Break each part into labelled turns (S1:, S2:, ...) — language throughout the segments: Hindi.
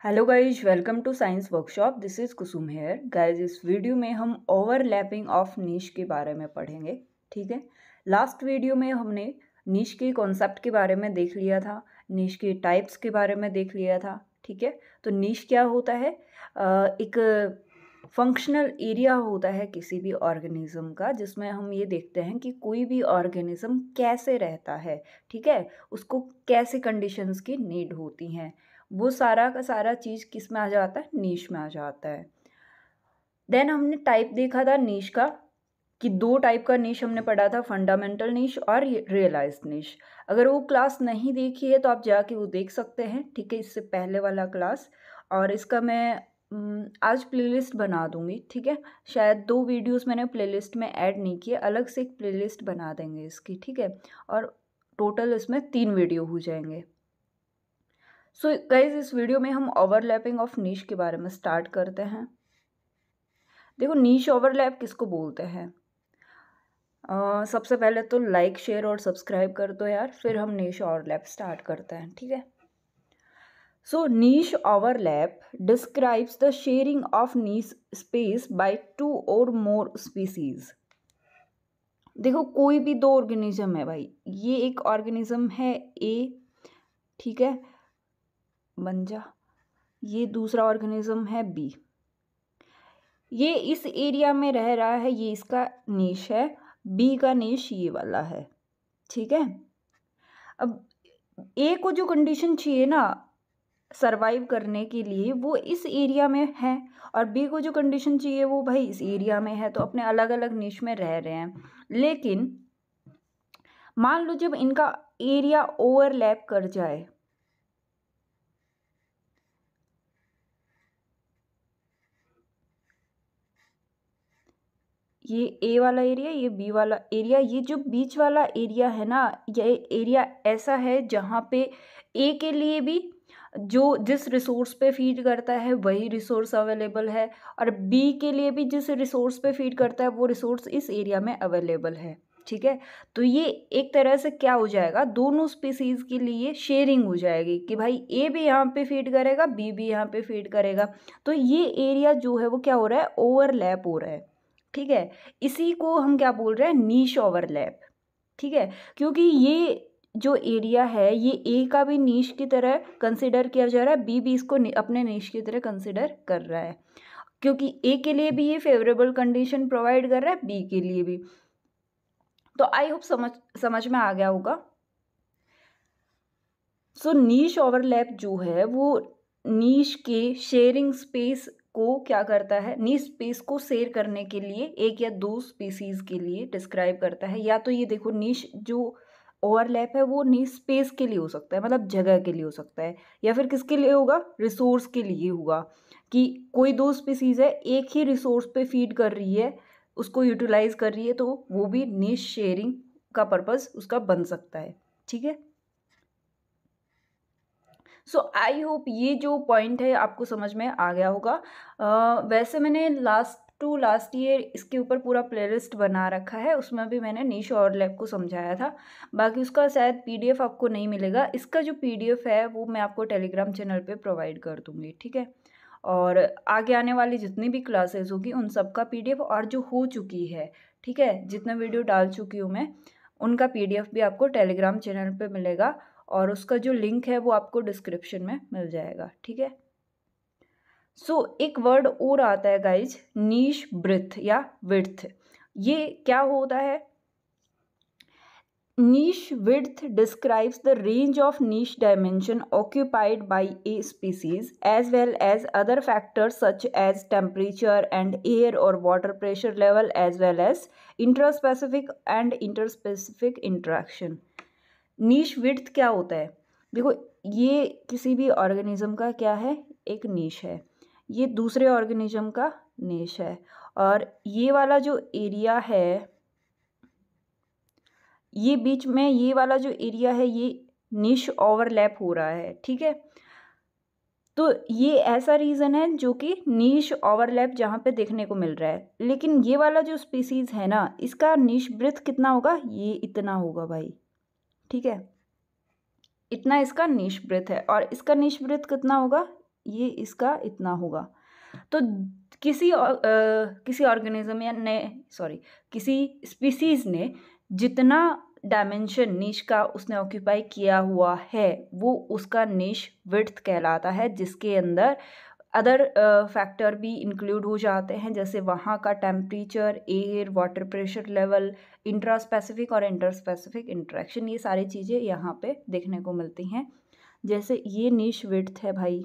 S1: Hello guys, welcome to science workshop. This is Kusum here. Guys, इस वीडियो में हम ओवरलैपिंग ऑफ नीश के बारे में पढ़ेंगे। ठीक है, लास्ट वीडियो में हमने नीश के कॉन्सेप्ट के बारे में देख लिया था, नीश के टाइप्स के बारे में देख लिया था। ठीक है, तो नीश क्या होता है? एक फंक्शनल एरिया होता है किसी भी ऑर्गेनिज्म का, जिसमें हम ये देखते हैं कि कोई भी ऑर्गेनिज्म कैसे रहता है। ठीक है, उसको कैसे कंडीशंस की नीड होती हैं, वो सारा का सारा चीज़ किस में आ जाता है? नीश में आ जाता है। देन हमने टाइप देखा था नीश का, कि दो टाइप का नीश हमने पढ़ा था, फंडामेंटल नीश और रियलाइज्ड नीश। अगर वो क्लास नहीं देखी है तो आप जाके वो देख सकते हैं। ठीक है, इससे पहले वाला क्लास। और इसका मैं आज प्लेलिस्ट बना दूंगी। ठीक है, शायद 2 वीडियोस मैंने प्लेलिस्ट में ऐड नहीं किए, अलग से एक प्लेलिस्ट बना देंगे इसकी। ठीक है, और टोटल इसमें 3 वीडियो हो जाएंगे। सो गाइज, इस वीडियो में हम ओवरलैपिंग ऑफ नीश के बारे में स्टार्ट करते हैं। देखो, नीश ओवरलैप किसको बोलते हैं? सबसे पहले तो लाइक, शेयर और सब्सक्राइब कर दो यार, फिर हम नीश ओवरलैप स्टार्ट करते हैं। ठीक है, so niche overlap describes the sharing of niche space by 2 और मोर स्पीसीज। देखो, कोई भी 2 ऑर्गेनिज्म है भाई, ये एक ऑर्गेनिज्म है ए, ठीक है, बन जा, ये दूसरा ऑर्गेनिज्म है बी। ये इस एरिया में रह रहा है, ये इसका नीश है, बी का नीश ये वाला है। ठीक है, अब ए को जो कंडीशन चाहिए ना सरवाइव करने के लिए, वो इस एरिया में है, और बी को जो कंडीशन चाहिए वो भाई इस एरिया में है। तो अपने अलग अलग नीश में रह रहे हैं। लेकिन मान लो जब इनका एरिया ओवरलैप कर जाए, ये ए वाला एरिया, ये बी वाला एरिया, ये जो बीच वाला एरिया है ना, ये एरिया ऐसा है जहाँ पे ए के लिए भी जो जिस रिसोर्स पे फीड करता है वही रिसोर्स अवेलेबल है, और बी के लिए भी जिस रिसोर्स पे फीड करता है वो रिसोर्स इस एरिया में अवेलेबल है। ठीक है, तो ये एक तरह से क्या हो जाएगा, दोनों स्पीसीज के लिए शेयरिंग हो जाएगी कि भाई ए भी यहाँ पे फीड करेगा, बी भी यहाँ पे फीड करेगा। तो ये एरिया जो है वो क्या हो रहा है? ओवरलैप हो रहा है। ठीक है, इसी को हम क्या बोल रहे हैं? नीश ओवरलैप। ठीक है, क्योंकि ये जो एरिया है ये ए का भी नीश की तरह कंसिडर किया जा रहा है, बी भी इसको अपने नीश की तरह कंसिडर कर रहा है, क्योंकि ए के लिए भी ये फेवरेबल कंडीशन प्रोवाइड कर रहा है, बी के लिए भी। तो आई होप समझ में आ गया होगा। सो नीश ओवरलैप जो है वो नीश के शेयरिंग स्पेस को क्या करता है? नीश स्पेस को शेयर करने के लिए एक या 2 स्पीसीज के लिए डिस्क्राइब करता है। या तो ये देखो, नीश जो ओवरलैप है वो नीश स्पेस के लिए हो सकता है, मतलब जगह के लिए हो सकता है, या फिर किसके लिए होगा? रिसोर्स के लिए होगा, कि कोई 2 स्पीसीज है, एक ही रिसोर्स पे फीड कर रही है, उसको यूटिलाइज कर रही है, तो वो भी नीश शेयरिंग का पर्पस उसका बन सकता है। ठीक है, सो आई होप ये जो पॉइंट है आपको समझ में आ गया होगा। वैसे मैंने लास्ट ईयर इसके ऊपर पूरा प्लेलिस्ट बना रखा है, उसमें भी मैंने नीश ओवरलैप को समझाया था। बाकी उसका शायद पीडीएफ आपको नहीं मिलेगा, इसका जो पीडीएफ है वो मैं आपको टेलीग्राम चैनल पे प्रोवाइड कर दूँगी। ठीक है, और आगे आने वाली जितनी भी क्लासेस होगी उन सब का पीडीएफ, और जो हो चुकी है, ठीक है, जितना वीडियो डाल चुकी हूँ मैं, उनका पीडीएफ भी आपको टेलीग्राम चैनल पे मिलेगा, और उसका जो लिंक है वो आपको डिस्क्रिप्शन में मिल जाएगा। ठीक है, सो एक वर्ड और आता है गाइज, नीश ब्रेथ या विड्थ। ये क्या होता है? Niche width describes the range of niche dimension occupied by a species, as well as other factors such as temperature and air or water pressure level, as well as intraspecific and interspecific interaction. Niche width क्या होता है? देखो, ये किसी भी ऑर्गेनिज्म का क्या है? एक नीश है, ये दूसरे ऑर्गेनिज्म का नीश है, और ये वाला जो एरिया है, ये बीच में ये वाला जो एरिया है, ये नीश ओवरलैप हो रहा है। ठीक है, तो ये ऐसा रीज़न है जो कि नीश ओवरलैप जहाँ पे देखने को मिल रहा है। लेकिन ये वाला जो स्पीसीज है ना, इसका नीश ब्रेथ कितना होगा? ये इतना होगा भाई। ठीक है, इतना इसका नीश ब्रेथ है, और इसका नीश ब्रेथ कितना होगा? ये इसका इतना होगा। तो किसी ऑर्गेनिज्म या किसी स्पीसीज ने जितना डायमेंशन नीश का उसने ऑक्यूपाई किया हुआ है वो उसका नीश विड्थ कहलाता है, जिसके अंदर अदर फैक्टर भी इंक्लूड हो जाते हैं, जैसे वहाँ का temperature, air, water pressure level, intra specific और इंटर स्पेसिफिक इंटरेक्शन, ये सारी चीज़ें यहाँ पे देखने को मिलती हैं। जैसे ये नीश विड्थ है भाई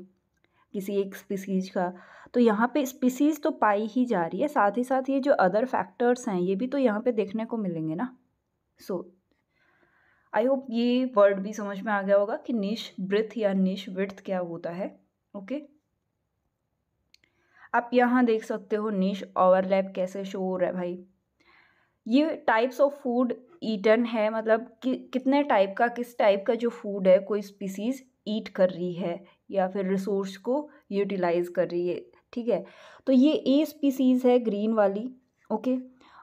S1: किसी एक स्पीसीज का, तो यहाँ पे स्पीसीज तो पाई ही जा रही है, साथ ही साथ ये जो अदर फैक्टर्स हैं ये भी तो यहाँ पे देखने को मिलेंगे ना। सो आई होप ये वर्ड भी समझ में आ गया होगा कि नीश ब्रेथ या नीश विड्थ क्या होता है। ओके, आप यहाँ देख सकते हो नीश ओवरलैप कैसे शो हो रहा है भाई। ये टाइप्स ऑफ फूड ईटन है, मतलब कि कितने टाइप का, किस टाइप का जो फूड है कोई स्पीसीज ईट कर रही है या फिर रिसोर्स को यूटिलाइज कर रही है, ठीक है। तो ये ए स्पीसीज है ग्रीन वाली, ओके,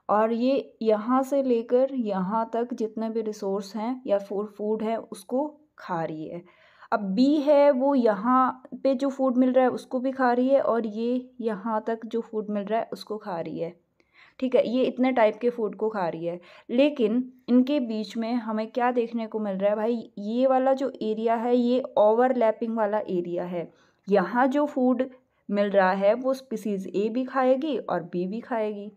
S1: और ये यहाँ से लेकर यहाँ तक जितने भी रिसोर्स हैं या फूड है उसको खा रही है। अब बी है वो यहाँ पे जो फूड मिल रहा है उसको भी खा रही है, और ये यहाँ तक जो फूड मिल रहा है उसको खा रही है, ठीक है। ये इतने टाइप के फूड को खा रही है, लेकिन इनके बीच में हमें क्या देखने को मिल रहा है भाई, ये वाला जो एरिया है ये ओवरलैपिंग वाला एरिया है। यहाँ जो फूड मिल रहा है वो स्पीसीज ए भी खाएगी और बी भी खाएगी,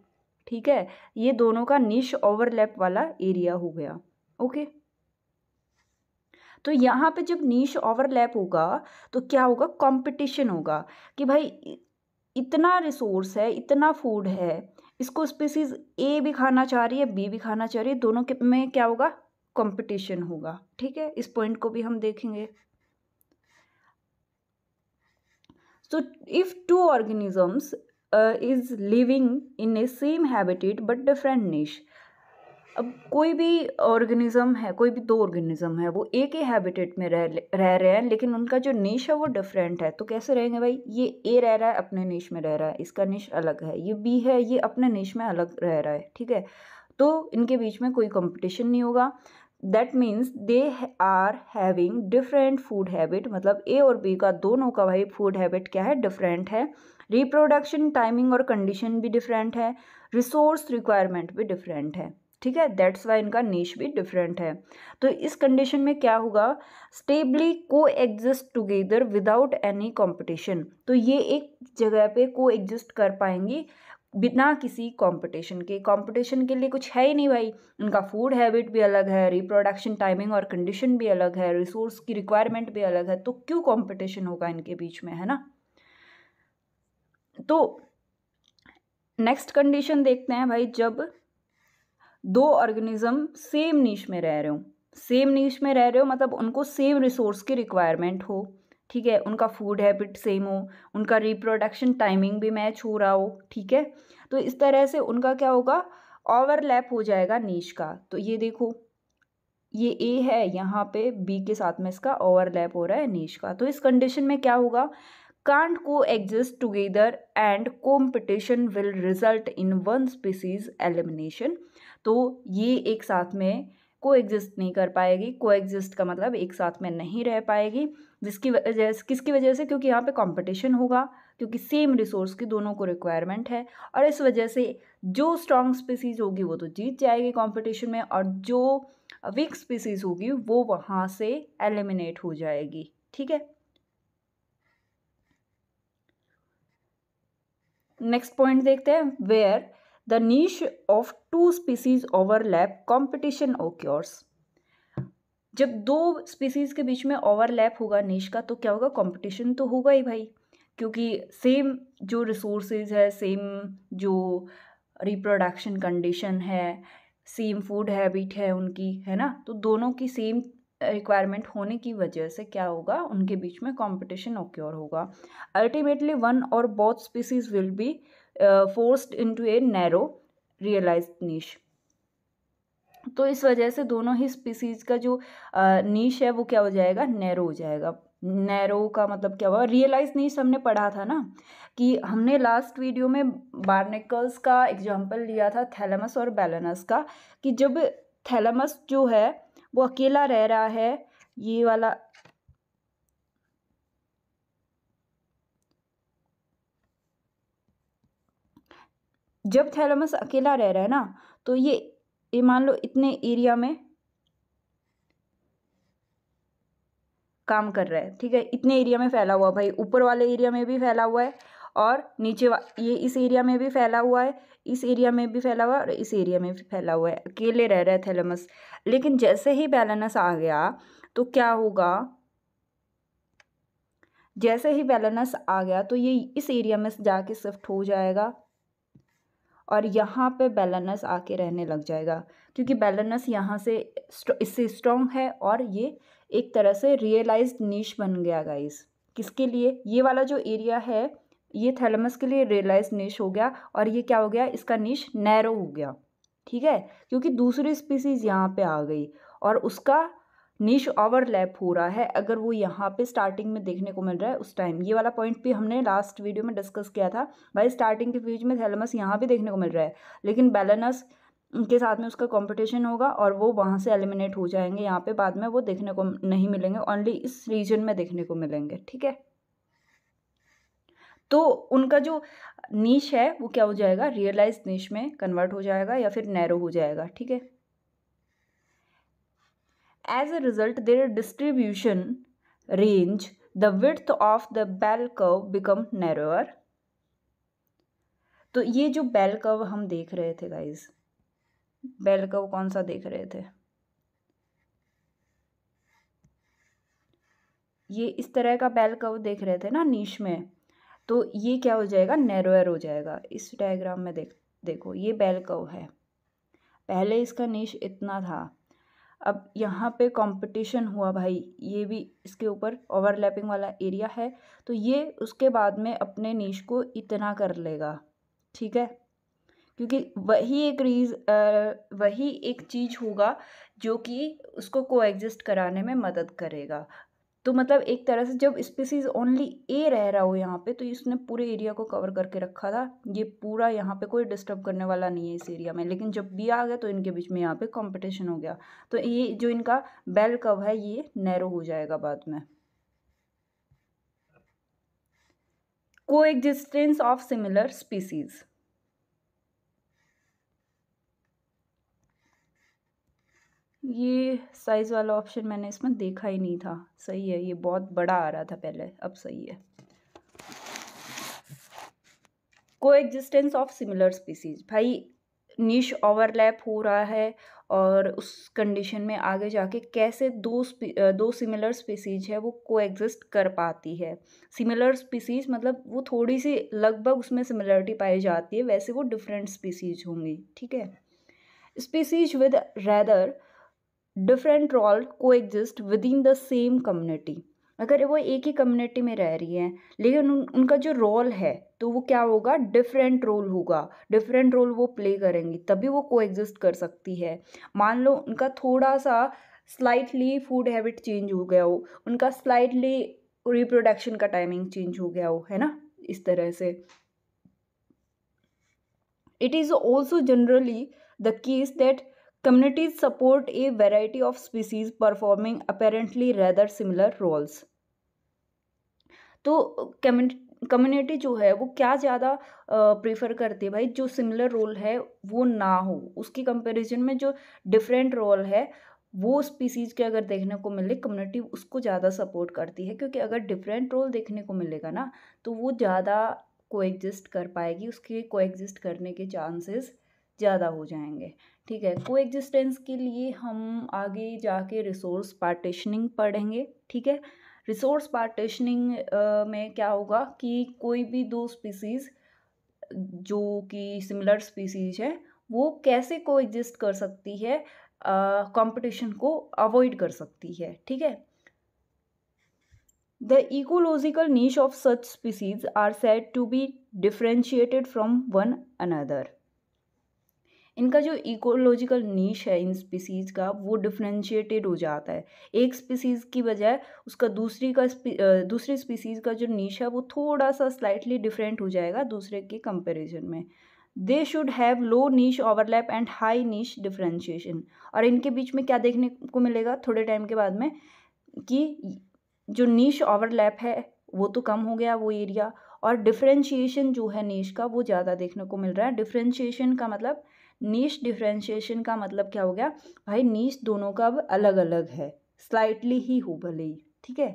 S1: ठीक है। ये दोनों का निश ओवरलैप वाला एरिया हो गया, ओके। तो यहाँ पे जब नीश ओवरलैप होगा तो क्या होगा, कंपटीशन होगा कि भाई इतना रिसोर्स है, इतना फूड है, इसको स्पीसीज ए भी खाना चाह रही है, बी भी खाना चाह रही है, दोनों के में क्या होगा, कंपटीशन होगा, ठीक है। इस पॉइंट को भी हम देखेंगे। So if two organisms is living in a same habitat but different niche, अब कोई भी ऑर्गेनिज्म है, कोई भी दो ऑर्गेनिज्म है, वो एक ही हैबिटेट में रह रहे हैं, लेकिन उनका जो निश है वो डिफरेंट है, तो कैसे रहेंगे भाई, ये ए रह रहा है अपने निश में रह रहा है, इसका निश अलग है, ये बी है ये अपने निश में अलग रह रहा है, ठीक है। तो इनके बीच में कोई कंपटीशन नहीं होगा। That means they are having different food habit, मतलब ए और बी का दोनों का भाई फूड हैबिट क्या है, डिफरेंट है। रिप्रोडक्शन टाइमिंग और कंडीशन भी डिफरेंट है, रिसोर्स रिक्वायरमेंट भी डिफरेंट है, ठीक है। दैट्स वाई इनका निश भी डिफरेंट है। तो इस कंडीशन में क्या होगा, स्टेबली को exist together without any competition, तो ये एक जगह पे को एग्जिस्ट कर पाएंगी बिना किसी कंपटीशन के। कंपटीशन के लिए कुछ है ही नहीं भाई, उनका फूड हैबिट भी अलग है, रिप्रोडक्शन टाइमिंग और कंडीशन भी अलग है, रिसोर्स की रिक्वायरमेंट भी अलग है, तो क्यों कंपटीशन होगा इनके बीच में, है ना। तो नेक्स्ट कंडीशन देखते हैं भाई, जब दो ऑर्गेनिज्म सेम नीश में रह रहे हो, सेम नीश में रह रहे हो मतलब उनको सेम रिसोर्स की रिक्वायरमेंट हो, ठीक है, उनका फूड हैबिट सेम हो, उनका रिप्रोडक्शन टाइमिंग भी मैच हो रहा हो, ठीक है। तो इस तरह से उनका क्या होगा, ओवरलैप हो जाएगा नीश का। तो ये देखो ये ए है, यहाँ पे बी के साथ में इसका ओवरलैप हो रहा है नीश का। तो इस कंडीशन में क्या होगा, can't coexist together and competition will result in one species elimination। तो ये एक साथ में कोएग्जिस्ट नहीं कर पाएगी, कोएग्जिस्ट का मतलब एक साथ में नहीं रह पाएगी, जिसकी वजह किसकी वजह से, क्योंकि यहाँ पे कंपटीशन होगा, क्योंकि सेम रिसोर्स की दोनों को रिक्वायरमेंट है, और इस वजह से जो स्ट्रॉन्ग स्पीसीज होगी वो तो जीत जाएगी कंपटीशन में, और जो वीक स्पीसीज होगी वो वहाँ से एलिमिनेट हो जाएगी, ठीक है। नेक्स्ट पॉइंट देखते हैं, where the niche of two species overlap competition occurs. जब दो स्पीसीज के बीच में ओवरलैप होगा नीश का तो क्या होगा, कंपटीशन तो होगा ही भाई, क्योंकि सेम जो रिसोर्सेज है, सेम जो रिप्रोडक्शन कंडीशन है, सेम फूड हैबिट है उनकी, है ना। तो दोनों की सेम रिक्वायरमेंट होने की वजह से क्या होगा, उनके बीच में कंपटीशन ओक्योर होगा। अल्टीमेटली वन और both species will be forced into a narrow realized niche. तो इस वजह से दोनों ही स्पीसीज का जो नीश है वो क्या हो जाएगा, नैरो हो जाएगा। नैरो का मतलब क्या हुआ, रियलाइज नीश हमने पढ़ा था ना, कि हमने लास्ट वीडियो में बार्नेकल्स का एग्जांपल लिया था, थैलेमस और बैलेनस का, कि जब थैलेमस जो है वो अकेला रह रहा है, ये वाला जब थैलेमस अकेला रह रहा है ना, तो ये मान लो इतने एरिया में काम कर रहा है, ठीक है, इतने एरिया में फैला हुआ, भाई ऊपर वाले एरिया में भी फैला हुआ है और नीचे ये इस एरिया में भी फैला हुआ है, इस एरिया में भी फैला हुआ है और इस एरिया में भी फैला हुआ है, अकेले रह रहा है थैलेमस। लेकिन जैसे ही बैलेंस आ गया तो क्या होगा, जैसे ही बैलेंस आ गया तो ये इस एरिया में जाके शिफ्ट हो जाएगा और यहाँ पे बैलेंस आके रहने लग जाएगा, क्योंकि बैलेंस यहाँ से इससे स्ट्रॉन्ग है और ये एक तरह से रियलाइज्ड नीश बन गया गाइस। किसके लिए, ये वाला जो एरिया है ये थैलेमस के लिए रियलाइज्ड नीश हो गया और ये क्या हो गया, इसका नीश नैरो हो गया, ठीक है, क्योंकि दूसरी स्पीसीज यहाँ पे आ गई और उसका नीश ओवरलैप हो रहा है। अगर वो यहाँ पे स्टार्टिंग में देखने को मिल रहा है उस टाइम, ये वाला पॉइंट भी हमने लास्ट वीडियो में डिस्कस किया था, भाई स्टार्टिंग के फेज में थैलेमस यहाँ भी देखने को मिल रहा है, लेकिन बैलेनस के साथ में उसका कंपटीशन होगा और वो वहाँ से एलिमिनेट हो जाएंगे, यहाँ पे बाद में वो देखने को नहीं मिलेंगे, ओनली इस रीजन में देखने को मिलेंगे, ठीक है। तो उनका जो नीश है वो क्या हो जाएगा, रियलाइज नीश में कन्वर्ट हो जाएगा या फिर नैरो हो जाएगा, ठीक है। As a result, their distribution range, the width of the bell curve become narrower. तो ये जो बेल कर्व हम देख रहे थे गाइस, बेल कर्व कौन सा देख रहे थे, ये इस तरह का बेल कर्व देख रहे थे ना नीश में, तो ये क्या हो जाएगा, नैरोअर हो जाएगा। इस डायग्राम में देखो ये बेल कर्व है, पहले इसका नीश इतना था, अब यहाँ पे कंपटीशन हुआ भाई, ये भी इसके ऊपर ओवरलैपिंग वाला एरिया है, तो ये उसके बाद में अपने नीश को इतना कर लेगा, ठीक है, क्योंकि वही एक चीज़ होगा जो कि उसको कोएग्जिस्ट कराने में मदद करेगा। तो मतलब एक तरह से जब स्पीसीज ओनली ए रह रहा हो यहाँ पे, तो इसने पूरे एरिया को कवर करके रखा था, ये पूरा यहाँ पे कोई डिस्टर्ब करने वाला नहीं है इस एरिया में, लेकिन जब बी आ गया तो इनके बीच में यहाँ पे कंपटीशन हो गया, तो ये जो इनका बेल कर्व है ये नैरो हो जाएगा बाद में। कोएग्जिस्टेंस ऑफ सिमिलर स्पीसीज, ये साइज वाला ऑप्शन मैंने इसमें देखा ही नहीं था, सही है, ये बहुत बड़ा आ रहा था पहले, अब सही है। कोएग्जिस्टेंस ऑफ सिमिलर स्पीसीज, भाई नीश ओवरलैप हो रहा है और उस कंडीशन में आगे जाके कैसे दो सिमिलर स्पीसीज है वो कोएग्जिस्ट कर पाती है। सिमिलर स्पीसीज मतलब वो थोड़ी सी लगभग उसमें सिमिलरिटी पाई जाती है, वैसे वो डिफरेंट स्पीसीज होंगी, ठीक है। Species with rather different role coexist with in the same community, अगर वो एक ही कम्युनिटी में रह रही हैं लेकिन उनका जो रोल है तो वो क्या होगा, डिफरेंट रोल होगा, डिफरेंट रोल वो प्ले करेंगी तभी वो कोएग्जिस्ट कर सकती है। मान लो उनका थोड़ा सा स्लाइटली फूड हैबिट चेंज हो गया हो, उनका स्लाइटली रिप्रोडक्शन का टाइमिंग चेंज हो गया हो, है ना, इस तरह से। It is also generally the case that communities support a variety of species performing apparently rather similar roles. तो कम्युनिटी जो है वो क्या ज़्यादा प्रेफर करती है भाई, जो सिमिलर रोल है वो ना हो, उसकी कंपैरिजन में जो डिफरेंट रोल है वो स्पीसीज के अगर देखने को मिले कम्युनिटी उसको ज़्यादा सपोर्ट करती है, क्योंकि अगर डिफरेंट रोल देखने को मिलेगा ना तो वो ज़्यादा कोएग्जिस्ट कर पाएगी, उसके कोएग्जिस्ट करने के चांसेस ज़्यादा हो जाएंगे, ठीक है। कोएग्जिस्टेंस के लिए हम आगे जाके रिसोर्स पार्टीशनिंग पढ़ेंगे, ठीक है। रिसोर्स पार्टीशनिंग में क्या होगा कि कोई भी दो स्पीसीज़ जो कि सिमिलर स्पीसीज है वो कैसे कोएग्जिस्ट कर सकती है, कंपटीशन को अवॉइड कर सकती है, ठीक है। The ecological niche of such species are said to be differentiated from one another. इनका जो इकोलॉजिकल नीश है इन स्पीसीज़ का वो डिफ्रेंशिएटेड हो जाता है, एक स्पीसीज़ की बजाय उसका दूसरी स्पीसीज़ का जो नीश है वो थोड़ा सा स्लाइटली डिफरेंट हो जाएगा दूसरे के कंपैरिजन में। They should have low niche overlap and high niche differentiation, और इनके बीच में क्या देखने को मिलेगा थोड़े टाइम के बाद में कि जो नीश ओवरलैप है वो तो कम हो गया वो एरिया, और डिफरेंशिएशन जो है नीश का वो ज़्यादा देखने को मिल रहा है। डिफरेंशिएशन का मतलब नीश डिफरेंशिएशन का मतलब क्या हो गया भाई, नीश दोनों का अब अलग अलग है, स्लाइटली ही हो भले ही, ठीक है।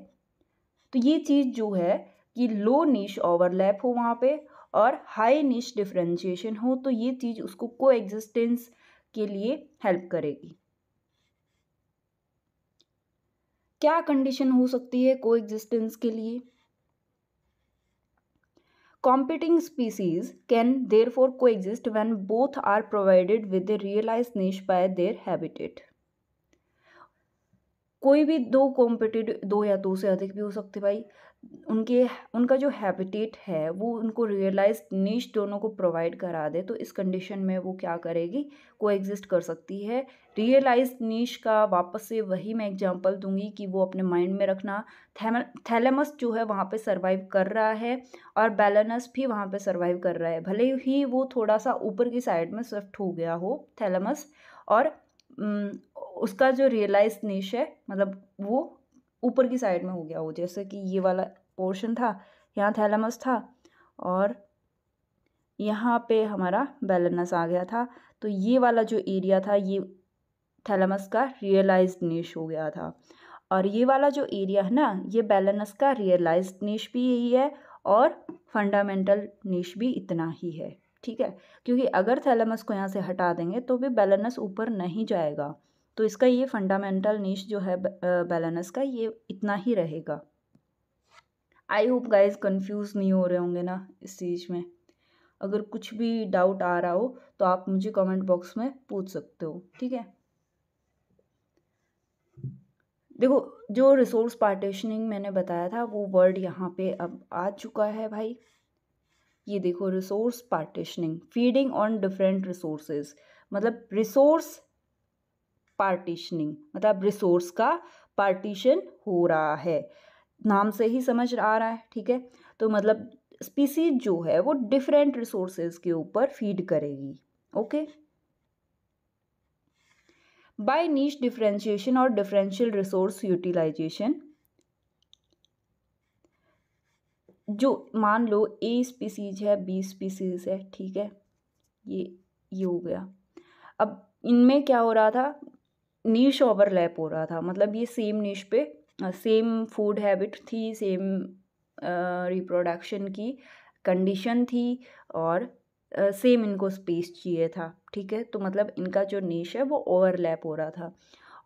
S1: तो ये चीज़ जो है कि लो नीश ओवरलैप हो वहाँ पे और हाई नीश डिफरेंशिएशन हो, तो ये चीज़ उसको को एग्जिस्टेंस के लिए हेल्प करेगी। क्या कंडीशन हो सकती है को एग्जिस्टेंस के लिए? Competing species can therefore coexist when both are provided with a realized niche by their habitat. कोई भी दो कॉम्पिटिटिव, दो या दो से अधिक भी हो सकते भाई, उनका जो हैबिटेट है वो उनको रियलाइज्ड नीश दोनों को प्रोवाइड करा दे, तो इस कंडीशन में वो क्या करेगी, को एग्जिस्ट कर सकती है। रियलाइज्ड नीश का वापस से वही मैं एग्जांपल दूंगी कि वो अपने माइंड में रखना। थैलेमस जो है वहाँ पे सरवाइव कर रहा है और बैलेनस भी वहाँ पे सरवाइव कर रहा है, भले ही वो थोड़ा सा ऊपर की साइड में शिफ्ट हो गया हो थैलेमस, और उसका जो रियलाइज नीश है मतलब वो ऊपर की साइड में हो गया हो। जैसे कि ये वाला पोर्शन था, यहाँ थैलेमस था और यहाँ पे हमारा बैलेनस आ गया था, तो ये वाला जो एरिया था ये थैलेमस का रियलाइज्ड नीश हो गया था, और ये वाला जो एरिया है ना ये बैलेनस का रियलाइज्ड नीश भी यही है और फंडामेंटल नीश भी इतना ही है, ठीक है। क्योंकि अगर थैलेमस को यहाँ से हटा देंगे तो भी बैलेनस ऊपर नहीं जाएगा, तो इसका ये फंडामेंटल नीश जो है बैलेनस का ये इतना ही रहेगा। आई होप गाइज कंफ्यूज नहीं हो रहे होंगे ना इस चीज़ में। अगर कुछ भी डाउट आ रहा हो तो आप मुझे कमेंट बॉक्स में पूछ सकते हो, ठीक है। देखो जो रिसोर्स पार्टीशनिंग मैंने बताया था वो वर्ड यहाँ पे अब आ चुका है भाई। ये देखो resource partitioning, feeding on different resources, मतलब रिसोर्स पार्टीशनिंग मतलब रिसोर्स का पार्टीशन हो रहा है, नाम से ही समझ आ रहा है, ठीक है। तो मतलब स्पीसीज जो है वो डिफरेंट रिसोर्सेज के ऊपर फीड करेगी, ओके। बाय नीश डिफरेंशिएशन और डिफरेंशियल रिसोर्स यूटिलाइजेशन, जो मान लो ए स्पीसीज है, बी स्पीसीज है, ठीक है, ये हो गया। अब इनमें क्या हो रहा था, नीश ओवरलैप हो रहा था, मतलब ये सेम नीश पे सेम फूड हैबिट थी, सेम रिप्रोडक्शन की कंडीशन थी और सेम इनको स्पेस चाहिए था, ठीक है। तो मतलब इनका जो नीश है वो ओवरलैप हो रहा था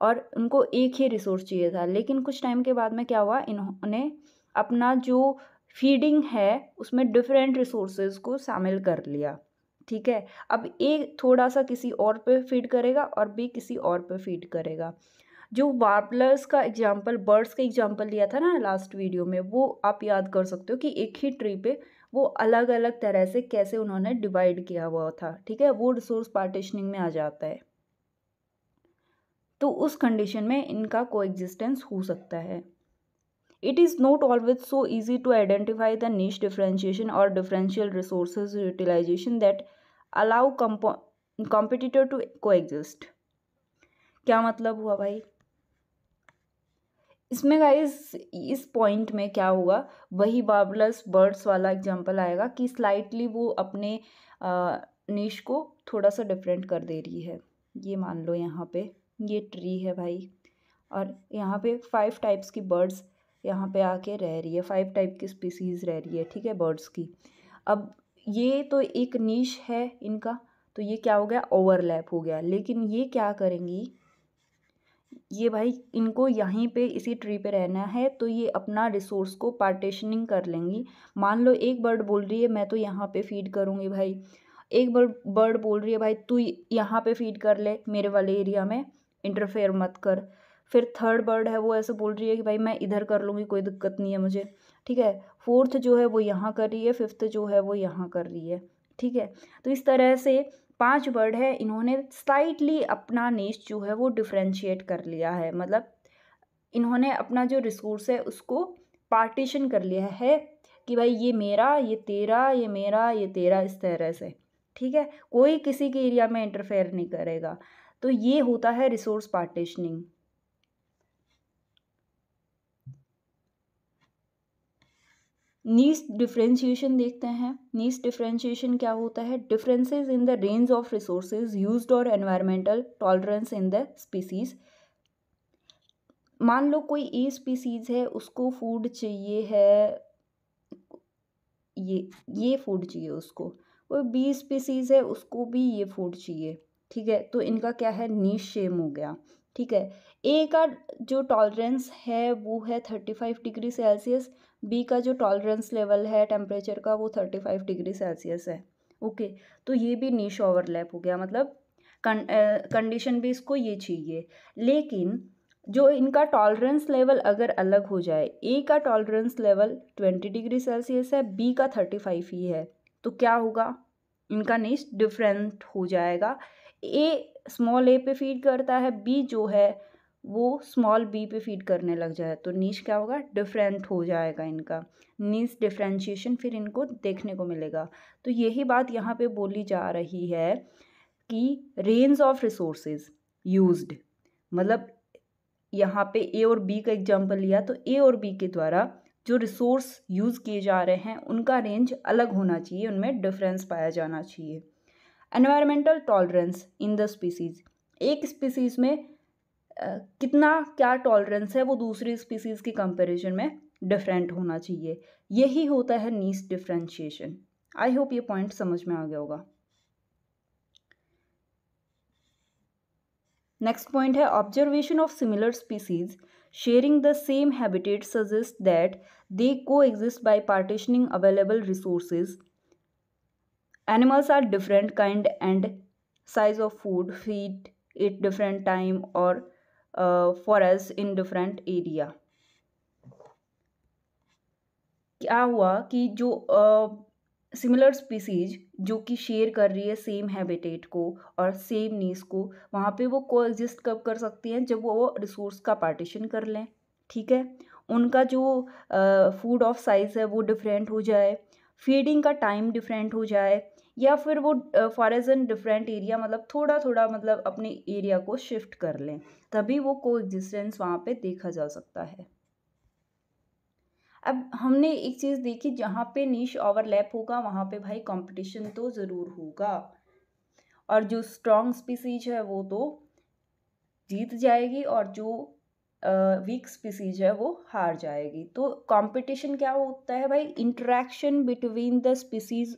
S1: और उनको एक ही रिसोर्स चाहिए था, लेकिन कुछ टाइम के बाद में क्या हुआ, इन्होंने अपना जो फीडिंग है उसमें डिफरेंट रिसोर्सेज को शामिल कर लिया, ठीक है। अब ए थोड़ा सा किसी और पे फीड करेगा और बी किसी और पे फीड करेगा। जो वार्बलर्स का एग्जाम्पल, बर्ड्स का एग्जाम्पल लिया था ना लास्ट वीडियो में, वो आप याद कर सकते हो कि एक ही ट्री पे वो अलग अलग तरह से कैसे उन्होंने डिवाइड किया हुआ था, ठीक है, वो रिसोर्स पार्टीशनिंग में आ जाता है। तो उस कंडीशन में इनका कोएग्जिस्टेंस हो सकता है। It is not always so easy to identify the niche differentiation or differential resources utilization that allow competitor to coexist. क्या मतलब हुआ भाई इसमें गाइस, इस पॉइंट में क्या होगा, वही वार्बलर्स बर्ड्स वाला एग्जांपल आएगा कि स्लाइटली वो अपने निश को थोड़ा सा डिफरेंट कर दे रही है। ये मान लो यहाँ पे ये ट्री है भाई और यहाँ पे 5 टाइप्स की बर्ड्स यहाँ पे आके रह रही है, 5 टाइप की स्पीसीज़ रह रही है, ठीक है, बर्ड्स की। अब ये तो एक नीश है इनका, तो ये क्या हो गया, ओवरलैप हो गया। लेकिन ये क्या करेंगी, ये भाई इनको यहीं पे इसी ट्री पे रहना है, तो ये अपना रिसोर्स को पार्टीशनिंग कर लेंगी। मान लो एक बर्ड बोल रही है मैं तो यहाँ पे फीड करूँगी भाई, एक बर्ड बोल रही है भाई तू यहाँ पे फीड कर ले, मेरे वाले एरिया में इंटरफेयर मत कर। फिर थर्ड बर्ड है वो ऐसे बोल रही है कि भाई मैं इधर कर लूँगी, कोई दिक्कत नहीं है मुझे, ठीक है। फोर्थ जो है वो यहाँ कर रही है, फिफ्थ जो है वो यहाँ कर रही है, ठीक है। तो इस तरह से 5 वर्ड है, इन्होंने स्लाइटली अपना नीश जो है वो डिफ्रेंशिएट कर लिया है, मतलब इन्होंने अपना जो रिसोर्स है उसको पार्टीशन कर लिया है कि भाई ये मेरा, ये तेरा, ये मेरा, ये तेरा, इस तरह से, ठीक है। कोई किसी के एरिया में इंटरफेयर नहीं करेगा, तो ये होता है रिसोर्स पार्टीशनिंग। नीश डिफरेंशिएशन देखते हैं। नीश डिफरेंशिएशन क्या होता है? Differences in the range of resources used और environmental tolerance in the species. मान लो कोई ए स्पीसीज है, उसको फूड चाहिए है, ये फूड चाहिए उसको, और बी स्पीसीज है, उसको भी ये फूड चाहिए, ठीक है। तो इनका क्या है? नीश सेम हो गया, ठीक है। ए का जो टॉलरेंस है वो है 35 डिग्री सेल्सियस, बी का जो टॉलरेंस लेवल है टेम्परेचर का वो 35 डिग्री सेल्सियस है, ओके। तो ये भी नीश ओवरलैप हो गया, मतलब कंडीशन भी इसको ये चाहिए। लेकिन जो इनका टॉलरेंस लेवल अगर अलग हो जाए, ए का टॉलरेंस लेवल 20 डिग्री सेल्सियस है, बी का 35 ही है, तो क्या होगा? इनका नीश डिफरेंट हो जाएगा। ए स्मॉल ए पे फीड करता है, बी जो है वो स्मॉल बी पे फीड करने लग जाए, तो नीश क्या होगा? डिफरेंट हो जाएगा इनका। नीश डिफरेंशिएशन फिर इनको देखने को मिलेगा। तो यही बात यहाँ पे बोली जा रही है कि रेंज ऑफ रिसोर्सेज यूज्ड, मतलब यहाँ पे ए और बी का एग्जाम्पल लिया, तो ए और बी के द्वारा जो रिसोर्स यूज़ किए जा रहे हैं उनका रेंज अलग होना चाहिए, उनमें डिफरेंस पाया जाना चाहिए। Environmental tolerance in the species, एक स्पीसीज में कितना क्या टॉलरेंस है वो दूसरी स्पीसीज के कंपैरिजन में डिफरेंट होना चाहिए। यही होता है नीश डिफरेंशिएशन। आई होप ये पॉइंट समझ में आ गया होगा। नेक्स्ट पॉइंट है observation of similar species sharing the same habitat suggest that they coexist by partitioning available resources. Animals are different kind and size of food, feed at different time or forests in different area। क्या हुआ कि जो सिमिलर स्पीसीज जो कि शेयर कर रही है सेम हैबिटेट को और सेम नीड्स को, वहाँ पे वो को एग्जिस्ट कब कर सकती हैं? जब वो रिसोर्स का पार्टीशन कर लें, ठीक है। उनका जो फूड ऑफ साइज है वो डिफरेंट हो जाए, फीडिंग का टाइम डिफरेंट हो जाए, या फिर वो फॉरेस्ट इन डिफरेंट एरिया, मतलब थोड़ा थोड़ा मतलब अपने एरिया को शिफ्ट कर लें, तभी वो को एग्जिस्टेंस वहाँ पे देखा जा सकता है। अब हमने एक चीज़ देखी, जहाँ पे नीश ओवरलैप होगा वहाँ पे भाई कंपटीशन तो ज़रूर होगा, और जो स्ट्रॉन्ग स्पीसीज है वो तो जीत जाएगी और जो वीक स्पीसीज है वो हार जाएगी। तो कंपटीशन क्या होता है भाई? इंटरेक्शन बिटवीन द स्पीसीज,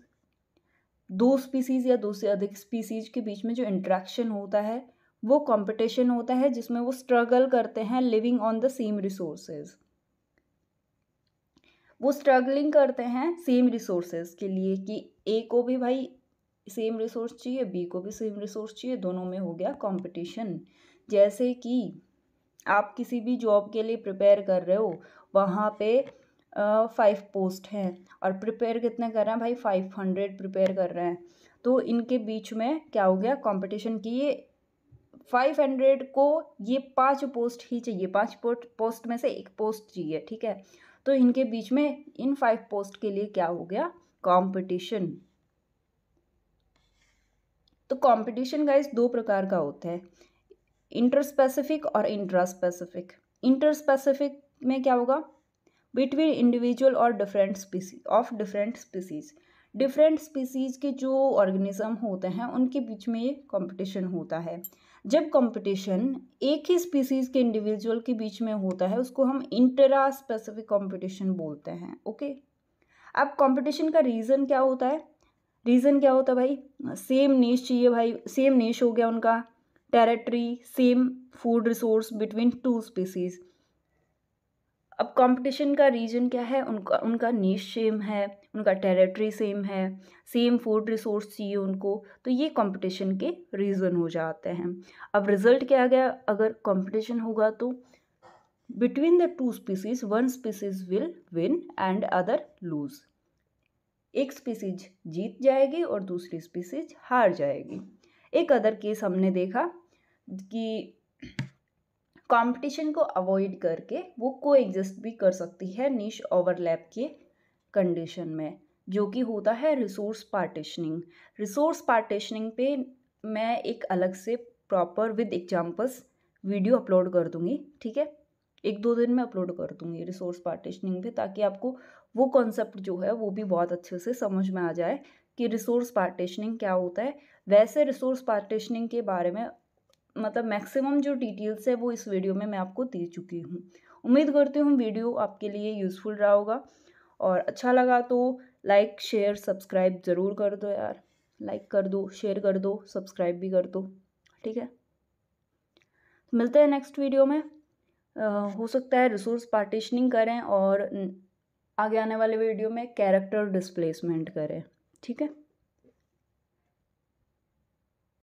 S1: दो स्पीसीज या दो से अधिक स्पीसीज के बीच में जो इंटरेक्शन होता है वो कंपटीशन होता है, जिसमें वो स्ट्रगल करते हैं living on the same resources. वो स्ट्रगलिंग करते हैं सेम रिसोर्सेज के लिए कि ए को भी भाई सेम रिसोर्स चाहिए, बी को भी सेम रिसोर्स चाहिए, दोनों में हो गया कंपटीशन। जैसे कि आप किसी भी जॉब के लिए प्रिपेयर कर रहे हो, वहाँ पे 5 पोस्ट हैं और प्रिपेयर कितने कर रहे हैं भाई? 500 प्रिपेयर कर रहे हैं। तो इनके बीच में क्या हो गया? कंपटीशन की ये 500 को ये 5 पोस्ट ही चाहिए, 5 पोस्ट में से एक पोस्ट चाहिए, ठीक है। तो इनके बीच में इन 5 पोस्ट के लिए क्या हो गया? कंपटीशन। तो कंपटीशन गाइस दो प्रकार का होता है, इंटरस्पेसिफिक और इंट्रास्पेसिफिक। इंटरस्पेसिफिक में क्या होगा? बिटवीन इंडिविजुअल और different species of different species. Different species के जो ऑर्गेनिज्म होते हैं उनके बीच में ये कंपटीशन होता है। जब कंपटीशन एक ही स्पीसीज के इंडिविजुअल के बीच में होता है उसको हम इंट्रा स्पेसिफिक कंपटीशन बोलते हैं, ओके। अब कंपटीशन का रीज़न क्या होता है? रीज़न क्या होता है भाई? सेम नीश चाहिए भाई, सेम नीश हो गया उनका, territory, same food resource between two species. अब कंपटीशन का रीजन क्या है? उनका नीश सेम है, उनका टेरिटरी सेम है, सेम फूड रिसोर्स चाहिए उनको, तो ये कंपटीशन के रीज़न हो जाते हैं। अब रिजल्ट क्या आ गया? अगर कंपटीशन होगा तो between the two species one species will win and other lose. एक स्पीसीज जीत जाएगी और दूसरी स्पीसीज हार जाएगी। एक अदर केस हमने देखा कि कंपटीशन को अवॉइड करके वो को एग्जिस्ट भी कर सकती है नीश ओवरलैप के कंडीशन में, जो कि होता है रिसोर्स पार्टीशनिंग। रिसोर्स पार्टीशनिंग पे मैं एक अलग से proper with examples video upload कर दूंगी, ठीक है। 1-2 दिन में अपलोड कर दूंगी रिसोर्स पार्टीशनिंग पे, ताकि आपको वो कॉन्सेप्ट जो है वो भी बहुत अच्छे से समझ में आ जाए कि रिसोर्स पार्टीशनिंग क्या होता है। वैसे रिसोर्स पार्टीशनिंग के बारे में मतलब मैक्सिमम जो डिटेल्स है वो इस वीडियो में मैं आपको दे चुकी हूँ। उम्मीद करती हूँ वीडियो आपके लिए यूज़फुल रहा होगा, और अच्छा लगा तो लाइक शेयर सब्सक्राइब ज़रूर कर दो यार। लाइक कर दो, शेयर कर दो, सब्सक्राइब भी कर दो, ठीक है। मिलते हैं नेक्स्ट वीडियो में। हो सकता है रिसोर्स पार्टीशनिंग करें और आगे आने वाले वीडियो में कैरेक्टर डिस्प्लेसमेंट करें, ठीक है।